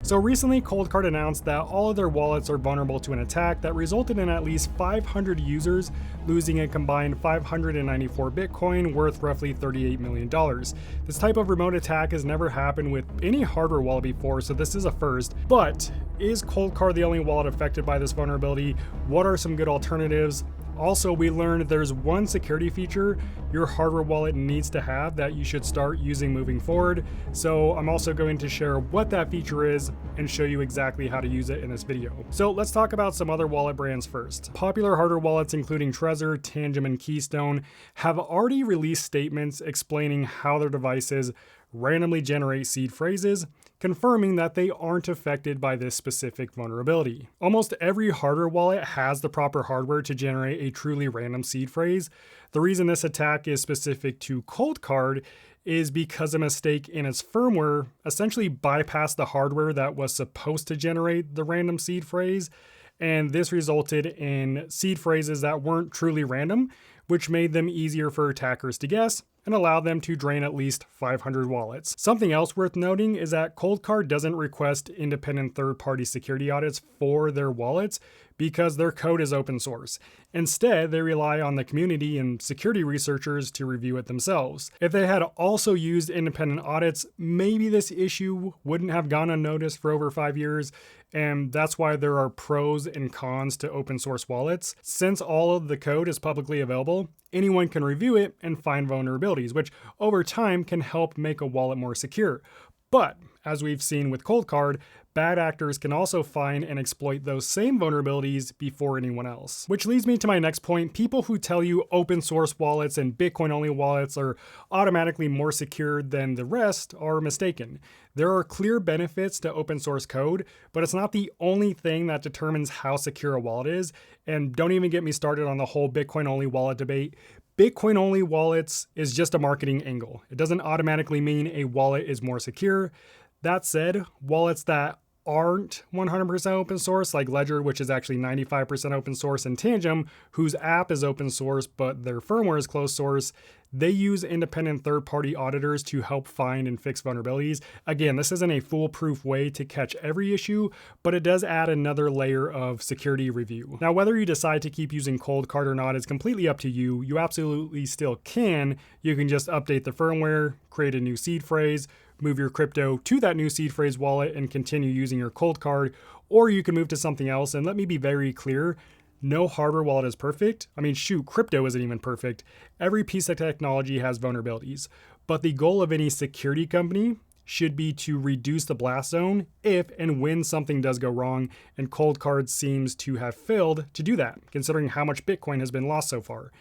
So recently, ColdCard announced that all of their wallets are vulnerable to an attack that resulted in at least 500 users losing a combined 594 Bitcoin, worth roughly $38 million. This type of remote attack has never happened with any hardware wallet before, so this is a first. But is ColdCard the only wallet affected by this vulnerability? What are some good alternatives? Also, we learned there's one security feature your hardware wallet needs to have that you should start using moving forward. So I'm also going to share what that feature is and show you exactly how to use it in this video. So let's talk about some other wallet brands first. Popular hardware wallets including Trezor, Tangem, and Keystone have already released statements explaining how their devices randomly generate seed phrases, confirming that they aren't affected by this specific vulnerability. Almost every hardware wallet has the proper hardware to generate a truly random seed phrase. The reason this attack is specific to ColdCard is because a mistake in its firmware essentially bypassed the hardware that was supposed to generate the random seed phrase, and this resulted in seed phrases that weren't truly random, which made them easier for attackers to guess and allowed them to drain at least 500 wallets. Something else worth noting is that ColdCard doesn't request independent third-party security audits for their wallets because their code is open source. Instead, they rely on the community and security researchers to review it themselves. If they had also used independent audits, maybe this issue wouldn't have gone unnoticed for over 5 years, and that's why there are pros and cons to open source wallets. Since all of the code is publicly available, anyone can review it and find vulnerabilities, which over time can help make a wallet more secure. But as we've seen with ColdCard, bad actors can also find and exploit those same vulnerabilities before anyone else. Which leads me to my next point. People who tell you open source wallets and Bitcoin only wallets are automatically more secure than the rest are mistaken. There are clear benefits to open source code, but it's not the only thing that determines how secure a wallet is. And don't even get me started on the whole Bitcoin only wallet debate. Bitcoin only wallets is just a marketing angle. It doesn't automatically mean a wallet is more secure. That said, wallets that aren't 100% open source, like Ledger, which is actually 95% open source, and Tangem, whose app is open source but their firmware is closed source, they use independent third-party auditors to help find and fix vulnerabilities. Again, this isn't a foolproof way to catch every issue, but it does add another layer of security review. Now, whether you decide to keep using ColdCard or not is completely up to you. You absolutely still can. You can just update the firmware, create a new seed phrase, move your crypto to that new seed phrase wallet and continue using your ColdCard, or you can move to something else. And let me be very clear, no hardware wallet is perfect. I mean, shoot, crypto isn't even perfect. Every piece of technology has vulnerabilities, but the goal of any security company should be to reduce the blast zone if and when something does go wrong, and ColdCard seems to have failed to do that, considering how much Bitcoin has been lost so far.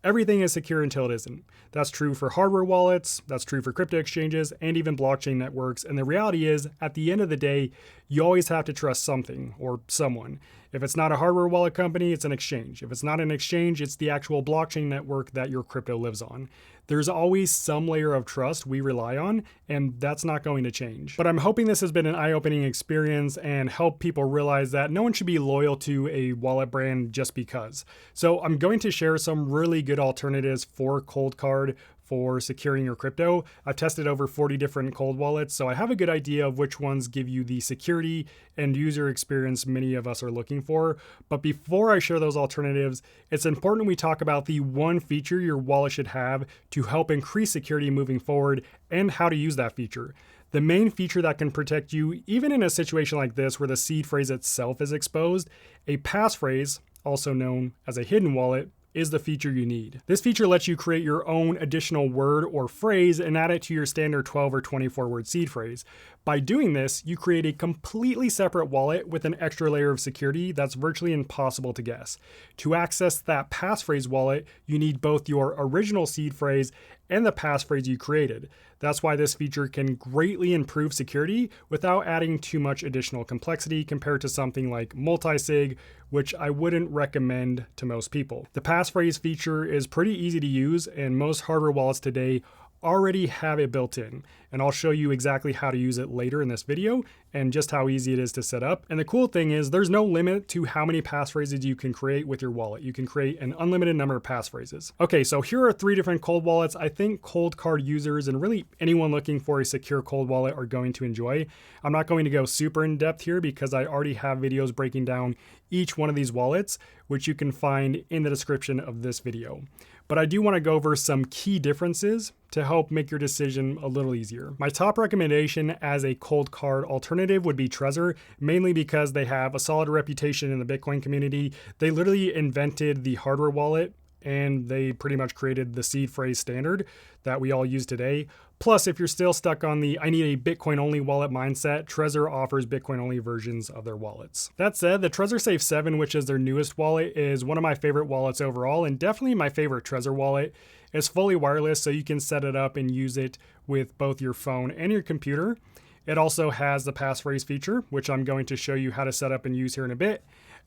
Everything is secure until it isn't. That's true for hardware wallets, that's true for crypto exchanges, and even blockchain networks. And the reality is, at the end of the day, you always have to trust something or someone. If it's not a hardware wallet company, it's an exchange. If it's not an exchange, it's the actual blockchain network that your crypto lives on. There's always some layer of trust we rely on, and that's not going to change. But I'm hoping this has been an eye-opening experience and help people realize that no one should be loyal to a wallet brand just because. So I'm going to share some really good alternatives for ColdCard for securing your crypto. I've tested over 40 different cold wallets, so I have a good idea of which ones give you the security and user experience many of us are looking for. But before I share those alternatives, it's important we talk about the one feature your wallet should have to help increase security moving forward and how to use that feature. The main feature that can protect you, even in a situation like this where the seed phrase itself is exposed, a passphrase, also known as a hidden wallet, is the feature you need. This feature lets you create your own additional word or phrase and add it to your standard 12 or 24 word seed phrase. By doing this, you create a completely separate wallet with an extra layer of security that's virtually impossible to guess. To access that passphrase wallet, you need both your original seed phrase and the passphrase you created. That's why this feature can greatly improve security without adding too much additional complexity compared to something like multi-sig, which I wouldn't recommend to most people. The passphrase feature is pretty easy to use, and most hardware wallets today already have it built in, and I'll show you exactly how to use it later in this video and just how easy it is to set up. And the cool thing is there's no limit to how many passphrases you can create with your wallet. You can create an unlimited number of passphrases. Okay, so here are 3 different cold wallets I think ColdCard users and really anyone looking for a secure cold wallet are going to enjoy. I'm not going to go super in depth here because I already have videos breaking down each one of these wallets, which you can find in the description of this video. But I do want to go over some key differences to help make your decision a little easier. My top recommendation as a ColdCard alternative would be Trezor, mainly because they have a solid reputation in the Bitcoin community. They literally invented the hardware wallet, and they pretty much created the seed phrase standard that we all use today. Plus, if you're still stuck on the I need a Bitcoin-only wallet mindset, Trezor offers Bitcoin-only versions of their wallets. That said, the Trezor Safe 7, which is their newest wallet, is one of my favorite wallets overall, and definitely my favorite Trezor wallet. It's fully wireless, so you can set it up and use it with both your phone and your computer. It also has the passphrase feature, which I'm going to show you how to set up and use here in a bit.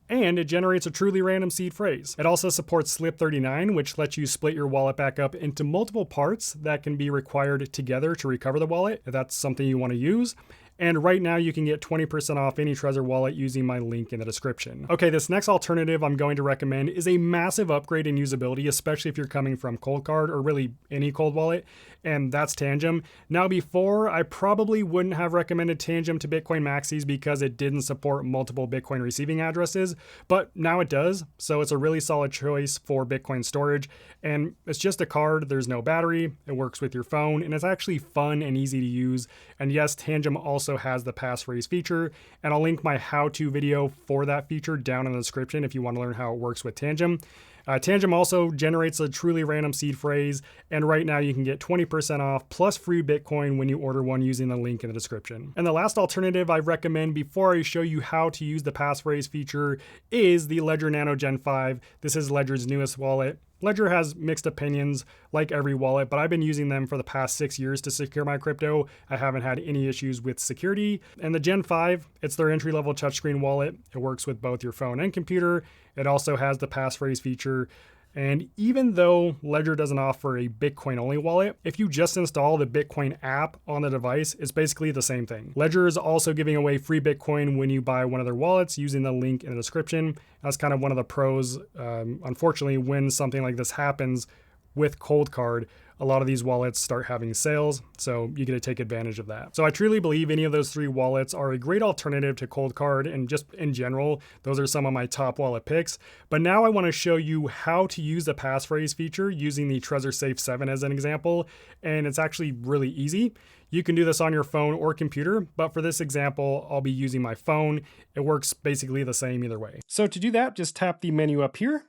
And it generates a truly random seed phrase. It also supports Slip39, which lets you split your wallet back up into multiple parts that can be required together to recover the wallet, if that's something you want to use. And right now you can get 20% off any Trezor wallet using my link in the description. Okay, this next alternative I'm going to recommend is a massive upgrade in usability, especially if you're coming from ColdCard or really any cold wallet, and that's Tangem. Now before, I probably wouldn't have recommended Tangem to Bitcoin maxis because it didn't support multiple Bitcoin receiving addresses, but now it does, so it's a really solid choice for Bitcoin storage, and it's just a card, there's no battery, it works with your phone, and it's actually fun and easy to use. And yes, Tangem also has the passphrase feature, and I'll link my how-to video for that feature down in the description if you want to learn how it works with Tangem. Tangem also generates a truly random seed phrase, and right now you can get 20% off plus free Bitcoin when you order one using the link in the description. And the last alternative I recommend before I show you how to use the passphrase feature is the Ledger Nano Gen 5. This is Ledger's newest wallet. Ledger has mixed opinions like every wallet, but I've been using them for the past 6 years to secure my crypto. I haven't had any issues with security. And the Gen 5, it's their entry-level touchscreen wallet. It works with both your phone and computer. It also has the passphrase feature. And even though Ledger doesn't offer a Bitcoin-only wallet, if you just install the Bitcoin app on the device, it's basically the same thing. Ledger is also giving away free Bitcoin when you buy one of their wallets using the link in the description. That's kind of one of the pros. Unfortunately, when something like this happens with ColdCard, a lot of these wallets start having sales, so you get to take advantage of that. So I truly believe any of those 3 wallets are a great alternative to ColdCard, and just in general, those are some of my top wallet picks. But now I want to show you how to use the passphrase feature using the Trezor Safe 7 as an example, and it's actually really easy. You can do this on your phone or computer, but for this example, I'll be using my phone. It works basically the same either way. So to do that, just tap the menu up here.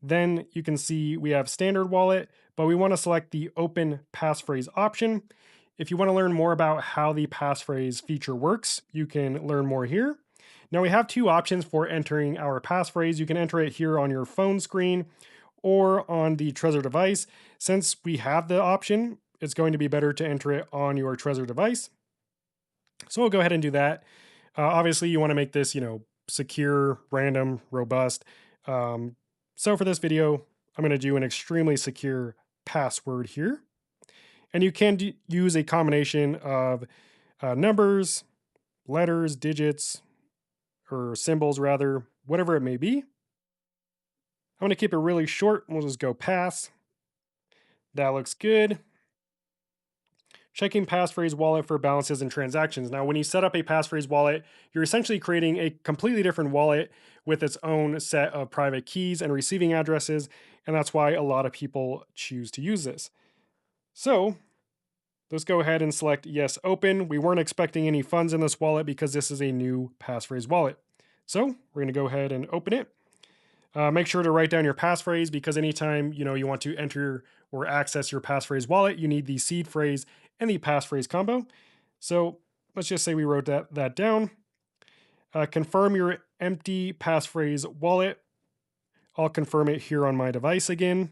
Then you can see we have standard wallet, but we want to select the open passphrase option. If you want to learn more about how the passphrase feature works, you can learn more here. Now we have 2 options for entering our passphrase. You can enter it here on your phone screen or on the Trezor device. Since we have the option, it's going to be better to enter it on your Trezor device. So we'll go ahead and do that. Obviously you want to make this, secure, random, robust. So for this video, I'm going to do an extremely secure password here. And you can use a combination of numbers, letters, digits, or symbols rather, whatever it may be. I'm going to keep it really short. We'll just go pass. That looks good. Checking Passphrase wallet for balances and transactions. Now, when you set up a Passphrase wallet, you're essentially creating a completely different wallet with its own set of private keys and receiving addresses, and that's why a lot of people choose to use this. So let's go ahead and select Yes, Open. We weren't expecting any funds in this wallet because this is a new Passphrase wallet. So we're going to go ahead and open it. Make sure to write down your passphrase because anytime you want to enter or access your passphrase wallet, you need the seed phrase and the passphrase combo. So let's just say we wrote that down. Confirm your empty passphrase wallet. I'll confirm it here on my device again.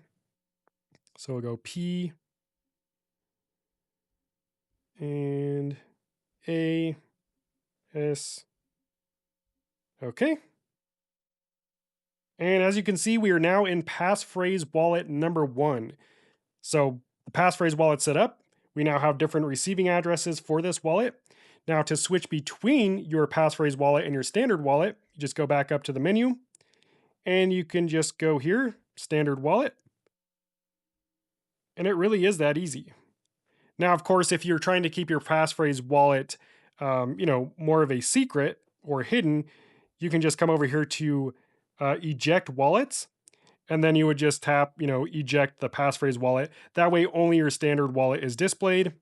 So we'll go P and A S. Okay. And as you can see, we are now in passphrase wallet number 1. So The passphrase wallet set up, we now have different receiving addresses for this wallet. Now to switch between your passphrase wallet and your standard wallet, you just go back up to the menu and you can just go here, standard wallet. And it really is that easy. Now, of course, if you're trying to keep your passphrase wallet, more of a secret or hidden, you can just come over here to eject wallets. And then you would just tap, eject the passphrase wallet. That way only your standard wallet is displayed.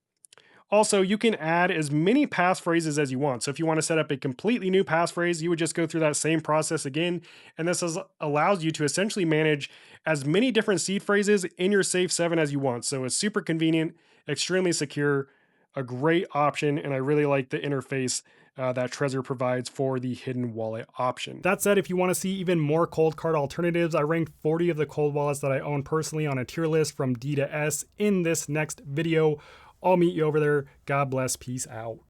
Also, you can add as many passphrases as you want. So if you want to set up a completely new passphrase, you would just go through that same process again. And this allows you to essentially manage as many different seed phrases in your Safe 7 as you want. So it's super convenient, extremely secure, a great option. And I really like the interface that Trezor provides for the hidden wallet option. That said, if you want to see even more ColdCard alternatives, I ranked 40 of the cold wallets that I own personally on a tier list from D to S in this next video. I'll meet you over there. God bless. Peace out.